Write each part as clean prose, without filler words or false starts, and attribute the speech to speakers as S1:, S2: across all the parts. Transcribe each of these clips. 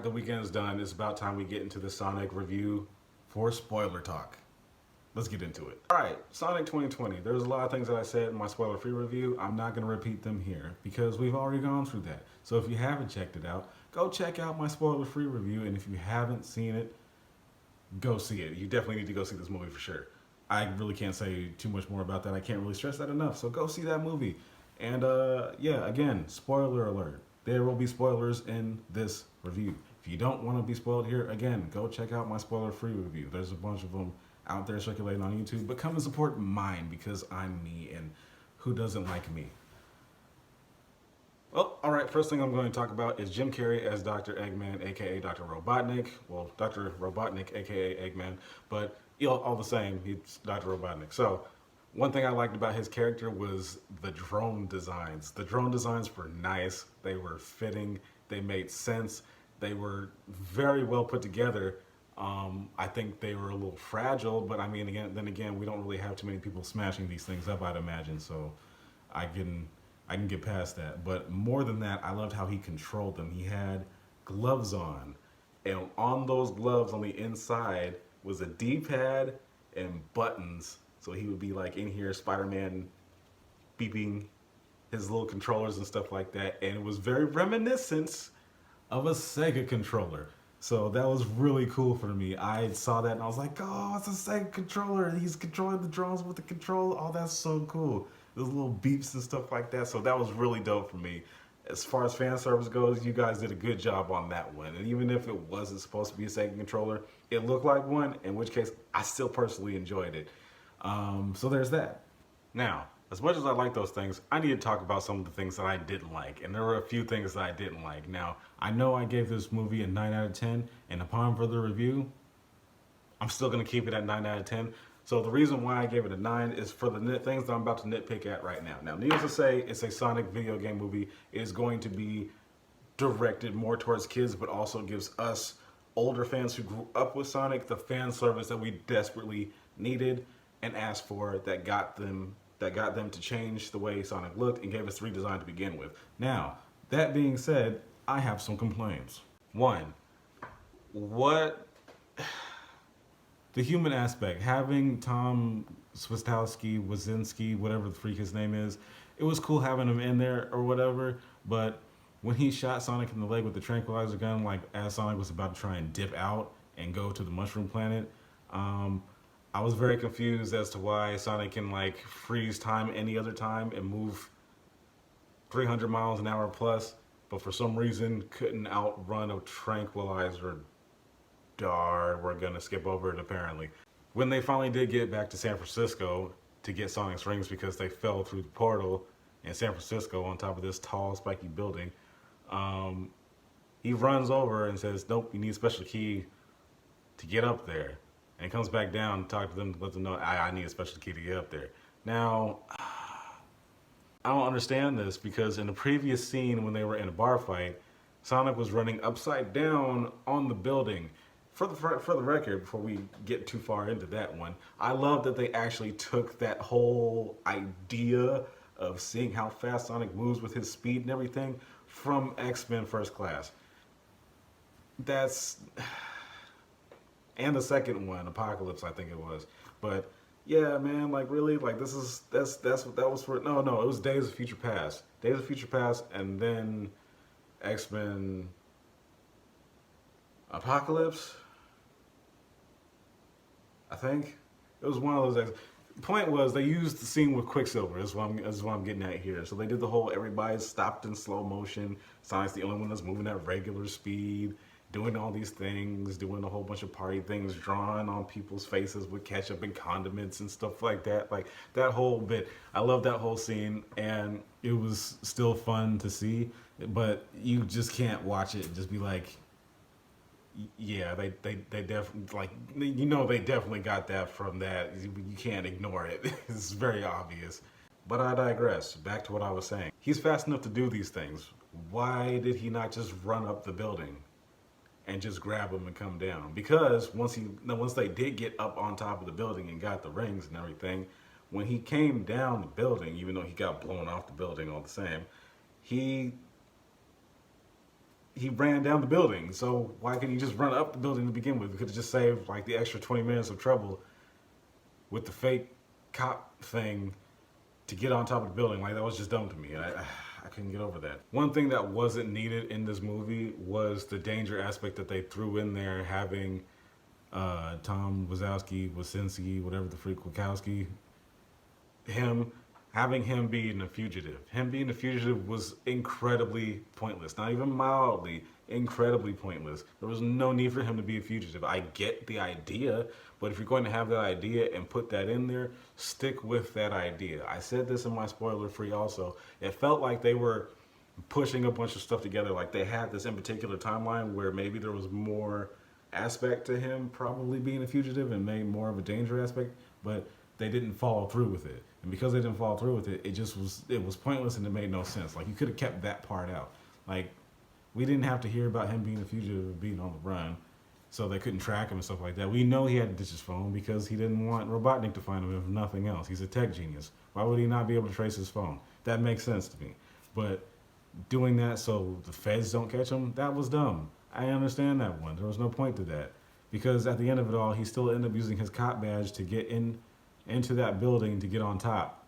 S1: Alright, the weekend is done. It's about time we get into the Sonic review for spoiler talk. Let's get into it. Alright, Sonic 2020. There's a lot of things that I said in my spoiler-free review. I'm not going to repeat them here because we've already gone through that. So if you haven't checked it out, go check out my spoiler-free review. And if you haven't seen it, go see it. You definitely need to go see this movie for sure. I really can't say too much more about that. I can't really stress that enough. So go see that movie. And yeah, again, spoiler alert. There will be spoilers in this review. If you don't want to be spoiled here, again, go check out my spoiler-free review. There's a bunch of them out there circulating on YouTube. But come and support mine because I'm me, and who doesn't like me? Well, all right, first thing I'm going to talk about is Jim Carrey as Dr. Eggman, aka Dr. Robotnik. Well, Dr. Robotnik, aka Eggman, but all the same, he's Dr. Robotnik. So, one thing I liked about his character was the drone designs. The drone designs were nice. They were fitting. They made sense. They were very well put together. I think they were a little fragile, but I mean, then again, we don't really have too many people smashing these things up, I'd imagine. So, I can get past that. But more than that, I loved how he controlled them. He had gloves on, and on those gloves on the inside was a D-pad and buttons. So he would be like in here, Spider-Man beeping his little controllers and stuff like that. And it was very reminiscent of a Sega controller. So that was really cool for me. I saw that and I was like, oh, it's a Sega controller. He's controlling the drones with the control. Oh, that's so cool. Those little beeps and stuff like that. So that was really dope for me. As far as fan service goes, you guys did a good job on that one. And even if it wasn't supposed to be a Sega controller, it looked like one, in which case I still personally enjoyed it. So there's that. Now, as much as I like those things, I need to talk about some of the things that I didn't like. And there were a few things that I didn't like. Now, I know I gave this movie a 9 out of 10, and upon further review, I'm still going to keep it at 9 out of 10. So the reason why I gave it a 9 is for the things that I'm about to nitpick at right now. Now, needless to say, it's a Sonic video game movie. It is going to be directed more towards kids, but also gives us older fans who grew up with Sonic the fan service that we desperately needed and asked for, that got them to change the way Sonic looked and gave us redesign to begin with. Now, that being said, I have some complaints. One, the human aspect, having Tom Wazinski, whatever the freak his name is, it was cool having him in there or whatever, but when he shot Sonic in the leg with the tranquilizer gun, like as Sonic was about to try and dip out and go to the Mushroom Planet, I was very confused as to why Sonic can like freeze time any other time and move 300 miles an hour plus, but for some reason couldn't outrun a tranquilizer. We're gonna skip over it apparently. When they finally did get back to San Francisco to get Sonic's rings because they fell through the portal in San Francisco on top of this tall spiky building, he runs over and says, nope, you need a special key to get up there. And he comes back down and talks to them to let them know, I need a special key to get up there. Now, I don't understand this because in the previous scene when they were in a bar fight, Sonic was running upside down on the building. For the record, before we get too far into that one, I love that they actually took that whole idea of seeing how fast Sonic moves with his speed and everything from X-Men First Class. And the second one, Apocalypse, I think it was. But yeah, man, like really, like that was for, no, it was Days of Future Past. Days of Future Past, and then X-Men Apocalypse, I think. It was one of those. The point was they used the scene with Quicksilver. Is what I'm getting at here. So they did the whole everybody's stopped in slow motion. Sonic's the only one that's moving at regular speed, doing all these things, doing a whole bunch of party things, drawing on people's faces with ketchup and condiments and stuff like that. Like that whole bit. I love that whole scene, and it was still fun to see. But you just can't watch it and just be like, yeah, they definitely, like, you know, they definitely got that from that. You can't ignore it. It's very obvious. But I digress. Back to what I was saying. He's fast enough to do these things. Why did he not just run up the building and just grab him and come down? Because once they did get up on top of the building and got the rings and everything, when he came down the building, even though he got blown off the building all the same, he he ran down the building. So why couldn't he just run up the building to begin with? We could have just saved like the extra 20 minutes of trouble with the fake cop thing to get on top of the building. Like, that was just dumb to me. I couldn't get over that. One thing that wasn't needed in this movie was the danger aspect that they threw in there, having Tom Wasinski, whatever the freak, Wachowski, having him being a fugitive. Him being a fugitive was incredibly pointless. Not even mildly, incredibly pointless. There was no need for him to be a fugitive. I get the idea, but if you're going to have that idea and put that in there, stick with that idea. I said this in my spoiler free also. It felt like they were pushing a bunch of stuff together. Like they had this in particular timeline where maybe there was more aspect to him probably being a fugitive and made more of a danger aspect, but they didn't follow through with it. And because they didn't follow through with it, it was pointless and it made no sense. Like, you could have kept that part out. Like, we didn't have to hear about him being a fugitive and being on the run, so they couldn't track him and stuff like that. We know he had to ditch his phone because he didn't want Robotnik to find him, if nothing else. He's a tech genius. Why would he not be able to trace his phone? That makes sense to me. But doing that so the feds don't catch him, that was dumb. I understand that one. There was no point to that. Because at the end of it all, he still ended up using his cop badge to get into that building to get on top.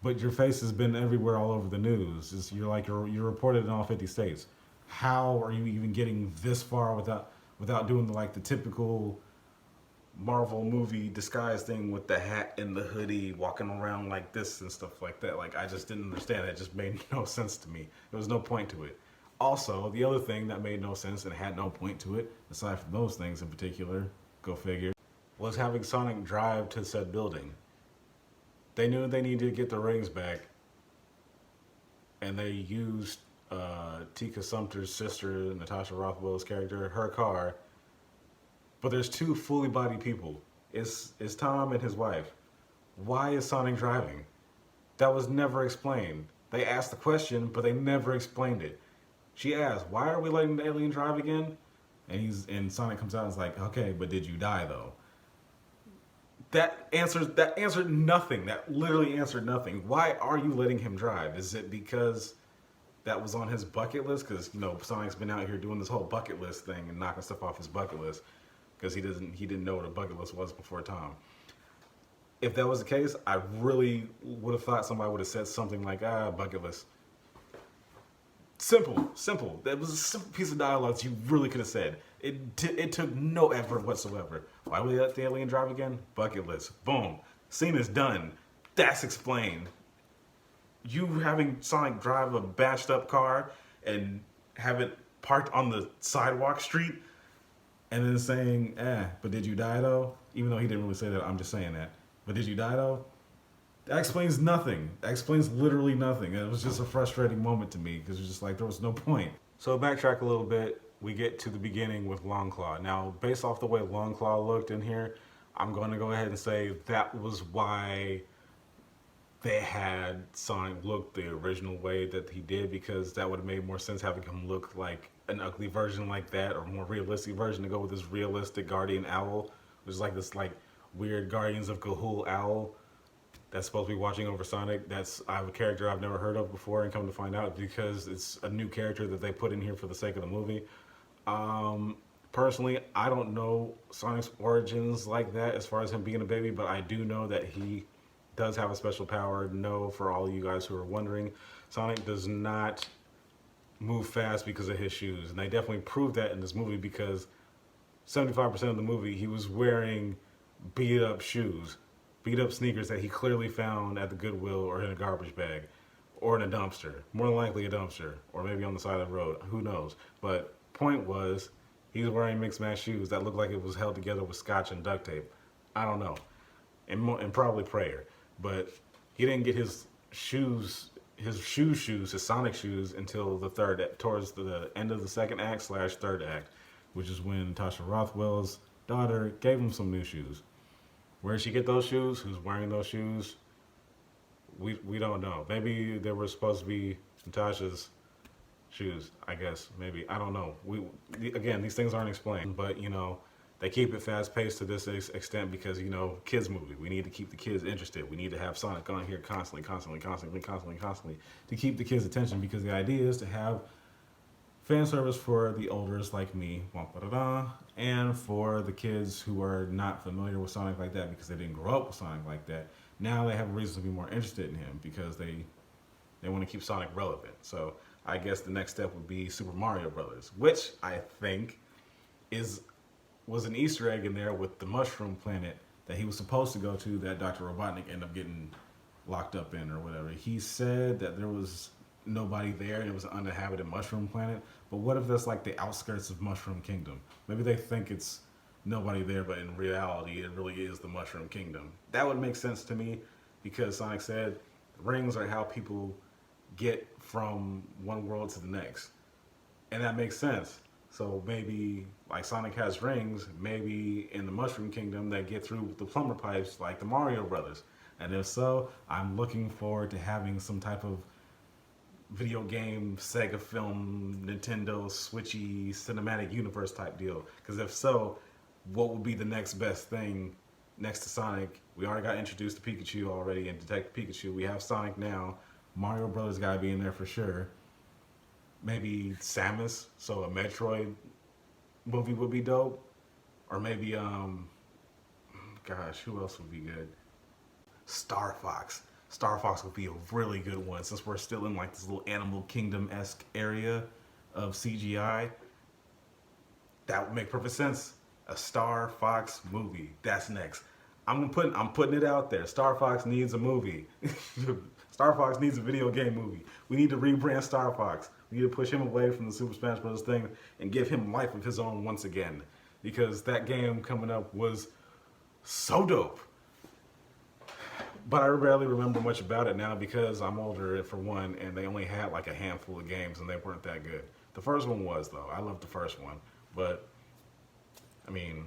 S1: But your face has been everywhere all over the news. You're reported in all 50 states. How are you even getting this far without doing the typical Marvel movie disguise thing with the hat and the hoodie, walking around like this and stuff like that? Like, I just didn't understand. It just made no sense to me. There was no point to it. Also, the other thing that made no sense and had no point to it, aside from those things in particular, go figure, was having Sonic drive to said building. They knew they needed to get the rings back, and they used Tika Sumpter's sister, Natasha Rothwell's character, her car. But there's two fully bodied people. It's Tom and his wife. Why is Sonic driving? That was never explained. They asked the question, but they never explained it. She asked, "Why are we letting the alien drive again?" And Sonic comes out and is like, "Okay, but did you die though?" That answered nothing. That literally answered nothing. Why are you letting him drive? Is it because that was on his bucket list? Because Sonic's been out here doing this whole bucket list thing and knocking stuff off his bucket list because he didn't know what a bucket list was before Tom. If that was the case, I really would have thought somebody would have said something like, bucket list. Simple. That was a simple piece of dialogue you really could have said. It took no effort whatsoever. Why would they let the alien drive again? Bucket list. Boom. Scene is done. That's explained. You having Sonic drive a bashed up car and have it parked on the sidewalk street and then saying, but did you die though? Even though he didn't really say that, I'm just saying that. But did you die though? That explains nothing. That explains literally nothing. It was just a frustrating moment to me because it was just like there was no point. So backtrack a little bit. We get to the beginning with Longclaw. Now, based off the way Longclaw looked in here, I'm going to go ahead and say that was why they had Sonic look the original way that he did, because that would have made more sense having him look like an ugly version like that, or a more realistic version to go with this realistic guardian owl, which is like this weird Guardians of Ga'Hoole owl that's supposed to be watching over Sonic. I have a character I've never heard of before, and come to find out because it's a new character that they put in here for the sake of the movie. Personally, I don't know Sonic's origins like that as far as him being a baby, but I do know that he does have a special power. No, for all of you guys who are wondering, Sonic does not move fast because of his shoes, and they definitely proved that in this movie because 75% of the movie he was wearing beat up shoes. Beat up sneakers that he clearly found at the Goodwill or in a garbage bag or in a dumpster. More than likely a dumpster, or maybe on the side of the road. Who knows? But point was, he was wearing mixed match shoes that looked like it was held together with scotch and duct tape. I don't know. And probably prayer. But he didn't get his Sonic shoes until towards the end of the second act / third act, which is when Natasha Rothwell's daughter gave him some new shoes. Where did she get those shoes? Who's wearing those shoes? We don't know. Maybe they were supposed to be Natasha's shoes, I guess. Maybe. I don't know. Again, these things aren't explained. But, they keep it fast-paced to this extent because, kids movie. We need to keep the kids interested. We need to have Sonic on here constantly to keep the kids' attention, because the idea is to have fan service for the olders like me, and for the kids who are not familiar with Sonic like that because they didn't grow up with Sonic like that. Now they have a reason to be more interested in him because they want to keep Sonic relevant. So I guess the next step would be Super Mario Brothers, which I think is was an Easter egg in there with the Mushroom Planet that he was supposed to go to that Dr. Robotnik ended up getting locked up in or whatever. He said that there was nobody there and it was an uninhabited mushroom planet. But what if that's like the outskirts of Mushroom Kingdom? Maybe they think it's nobody there, but in reality, it really is the Mushroom Kingdom. That would make sense to me because Sonic said rings are how people get from one world to the next. And that makes sense. So maybe like Sonic has rings, maybe in the Mushroom Kingdom they get through with the plumber pipes like the Mario Brothers. And if so, I'm looking forward to having some type of video game, Sega film, Nintendo, Switchy, cinematic universe type deal. Because if so, what would be the next best thing next to Sonic? We already got introduced to Pikachu already and Detective Pikachu. We have Sonic now. Mario Brothers gotta be in there for sure. Maybe Samus, so a Metroid movie would be dope. Or maybe, gosh, who else would be good? Star Fox. Star Fox would be a really good one since we're still in like this little Animal Kingdom-esque area of CGI. That would make perfect sense. A Star Fox movie. That's next. I'm putting it out there. Star Fox needs a movie. Star Fox needs a video game movie. We need to rebrand Star Fox. We need to push him away from the Super Smash Bros. Thing and give him life of his own once again. Because that game coming up was so dope. But I barely remember much about it now because I'm older for one, and they only had like a handful of games and they weren't that good. The first one was though. I loved the first one, but I mean,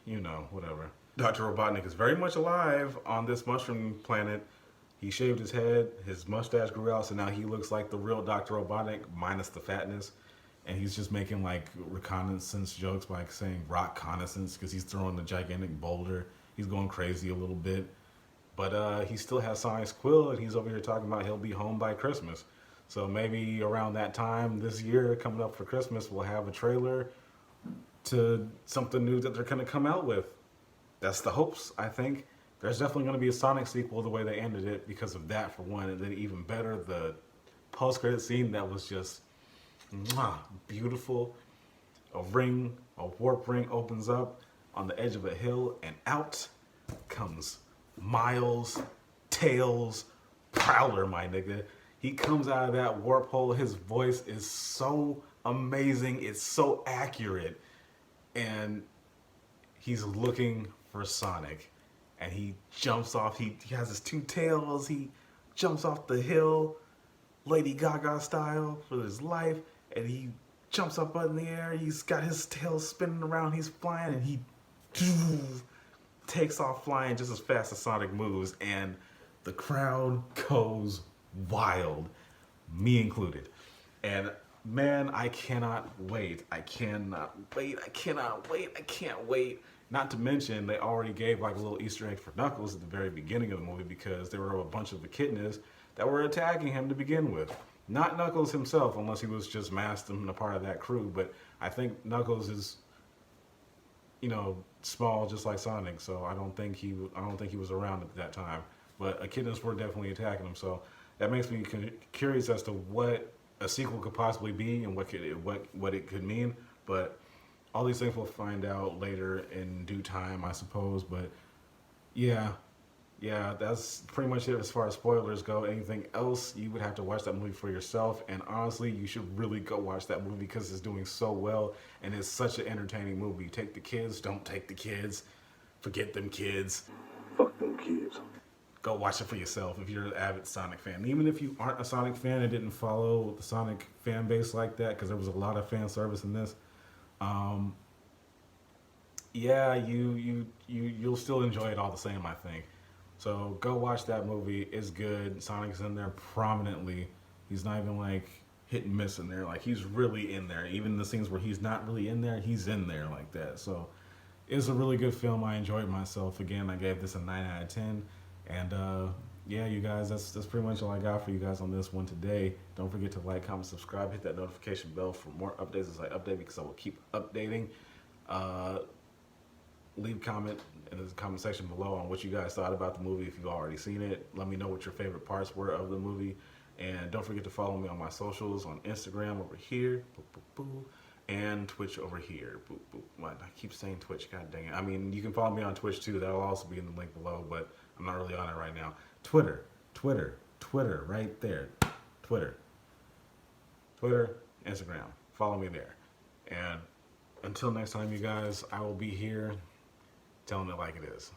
S1: you know, whatever. Dr. Robotnik is very much alive on this mushroom planet. He shaved his head, his mustache grew out, so now he looks like the real Dr. Robotnik minus the fatness. And he's just making like reconnaissance jokes by saying rock connaissance because he's throwing the gigantic boulder. He's going crazy a little bit. But he still has Sonic's quill, and he's over here talking about he'll be home by Christmas. So maybe around that time this year, coming up for Christmas, we'll have a trailer to something new that they're going to come out with. That's the hopes, I think. There's definitely going to be a Sonic sequel the way they ended it because of that, for one. And then even better, the post-credit scene that was just beautiful. A warp ring opens up on the edge of a hill, and out comes Miles, Tails, Prowler, my nigga. He comes out of that warp hole. His voice is so amazing. It's so accurate. And he's looking for Sonic. And he jumps off. He has his two tails. He jumps off the hill, Lady Gaga style, for his life. And he jumps up in the air. He's got his tail spinning around. He's flying. And he takes off flying just as fast as Sonic moves, and the crowd goes wild, me included. And man, I cannot wait. I cannot wait. I cannot wait. I can't wait. Not to mention, they already gave like a little Easter egg for Knuckles at the very beginning of the movie because there were a bunch of echidnas that were attacking him to begin with. Not Knuckles himself, unless he was just masked and a part of that crew, but I think Knuckles is, you know, small just like Sonic, so I don't think he was around at that time. But echidnas were definitely attacking him, so that makes me curious as to what a sequel could possibly be and what it could mean. But all these things we'll find out later in due time, I suppose. But yeah, that's pretty much it as far as spoilers go. Anything else, you would have to watch that movie for yourself. And honestly, you should really go watch that movie because it's doing so well and it's such an entertaining movie. Take the kids, don't take the kids. Forget them kids.
S2: Fuck them kids.
S1: Go watch it for yourself if you're an avid Sonic fan. Even if you aren't a Sonic fan and didn't follow the Sonic fan base like that, because there was a lot of fan service in this, yeah, you'll still enjoy it all the same, I think. So go watch that movie. It's good. Sonic's in there prominently. He's not even like hit and miss in there. Like he's really in there. Even the scenes where he's not really in there, he's in there like that. So it's a really good film. I enjoyed myself. Again, I gave this a 9 out of 10. And yeah, you guys, that's pretty much all I got for you guys on this one today. Don't forget to like, comment, subscribe, hit that notification bell for more updates as I update, because I will keep updating. Uh, Leave a comment in the comment section below on what you guys thought about the movie. If you've already seen it, let me know what your favorite parts were of the movie. And don't forget to follow me on my socials, on Instagram over here, boo, boo, boo, and Twitch over here. Boo, boo. What? I keep saying Twitch, god dang it. I mean, you can follow me on Twitch too. That'll also be in the link below, but I'm not really on it right now. Twitter, right there. Twitter, Instagram. Follow me there. And until next time, you guys, I will be here telling it like it is.